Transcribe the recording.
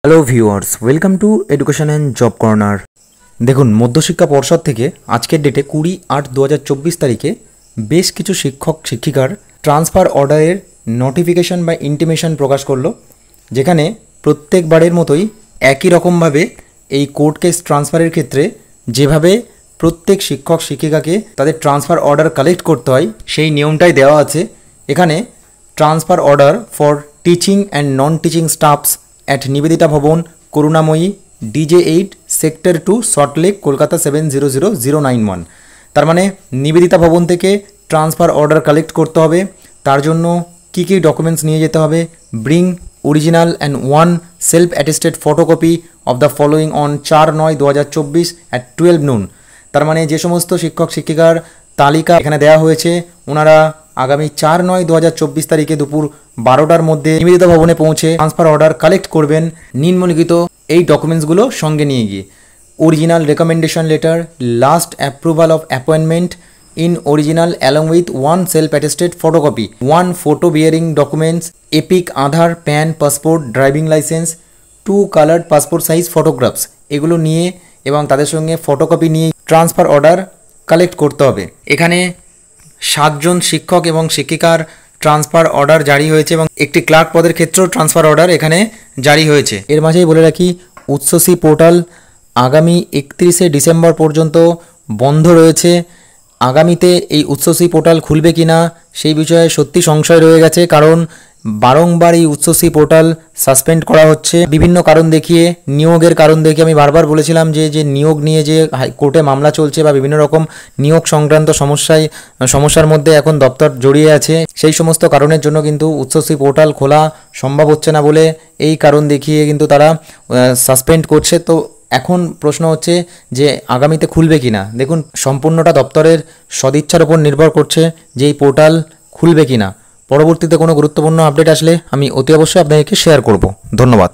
Hello viewers, welcome to education and job corner. দেখুন, মধ্যশিক্ষা পর্ষদ থেকে আজকের ডেটে 20/8/2024 তারিখে বেশ কিছু শিক্ষক শিক্ষিকার ট্রান্সফার অর্ডারের নোটিফিকেশন বা ইন্টিমেশন প্রকাশ করলো, যেখানে প্রত্যেকবারের মতোই একই রকমভাবে এই কোর্ট কেস ট্রান্সফারের ক্ষেত্রে যেভাবে প্রত্যেক শিক্ষক শিক্ষিকাকে তাদের ট্রান্সফার অর্ডার কালেক্ট করতে হয় সেই নিয়মটাই দেওয়া আছে। এখানে transfer order for teaching and non teaching stuffs at Nivedita ভবন, করুণাময়ী, DJ8, সেক্টর 2, সল্টলেক, কলকাতা 700091। তার মানে নিবেদিতা ভবন থেকে ট্রান্সফার অর্ডার কালেক্ট করতে হবে। তার জন্য কী কী ডকুমেন্টস নিয়ে যেতে হবে? Bring original and 1 self attested photocopy of the following on 4/9/2024 at 12 noon। তার মানে যে সমস্ত শিক্ষক শিক্ষিকার তালিকা এখানে দেওয়া হয়েছে, ওনারা আগামী 4/9/2024 তারিখে দুপুর 12টার মধ্যে নিবেদিতা ভবনে পৌঁছে ট্রান্সফার অর্ডার কালেক্ট করবেন। নিম্নলিখিত এই ডকুমেন্টসগুলো সঙ্গে নিয়ে গিয়ে original recommendation letter, last approval of appointment in original along with 1 self attested photocopy, 1 photo bearing documents, epic Aadhaar, pan, passport, driving licence, 2 coloured passport size photographs, এগুলো নিয়ে এবং তাদের সঙ্গে ফটোকপি নিয়ে ট্রান্সফার অর্ডার কালেক্ট করতে হবে। এখানে 7 জন শিক্ষক এবং শিক্ষিকার ট্রান্সফার অর্ডার জারি হয়েছে এবং একটি ক্লার্ক পদের ক্ষেত্রেও ট্রান্সফার অর্ডার এখানে জারি হয়েছে। এর মাঝেই বলে রাখি, উচ্চশী পোর্টাল আগামী 31শে ডিসেম্বর পর্যন্ত বন্ধ রয়েছে। আগামীতে এই উচ্চশী পোর্টাল খুলবে কি না সেই বিষয়ে সত্যি সংশয় রয়ে গেছে, কারণ বারংবার এই উচ্চশী পোর্টাল সাসপেন্ড করা হচ্ছে বিভিন্ন কারণ দেখিয়ে। নিয়োগের কারণ দেখিয়ে আমি বারবার বলেছিলাম যে নিয়োগ নিয়ে যে হাইকোর্টে মামলা চলছে বা বিভিন্ন রকম নিয়োগ সংক্রান্ত সমস্যার মধ্যে এখন দপ্তর জড়িয়ে আছে, সেই সমস্ত কারণের জন্য কিন্তু উচ্চশী পোর্টাল খোলা সম্ভব হচ্ছে না বলে এই কারণ দেখিয়ে কিন্তু তারা সাসপেন্ড করছে। তো এখন প্রশ্ন হচ্ছে যে আগামীতে খুলবে কি না। দেখুন, সম্পূর্ণটা দপ্তরের সদিচ্ছার উপর নির্ভর করছে যে এই পোর্টাল খুলবে কি না। পরবর্তীতে কোনো গুরুত্বপূর্ণ আপডেট আসলে আমি অতি অবশ্যই আপনাদেরকে শেয়ার করব। ধন্যবাদ।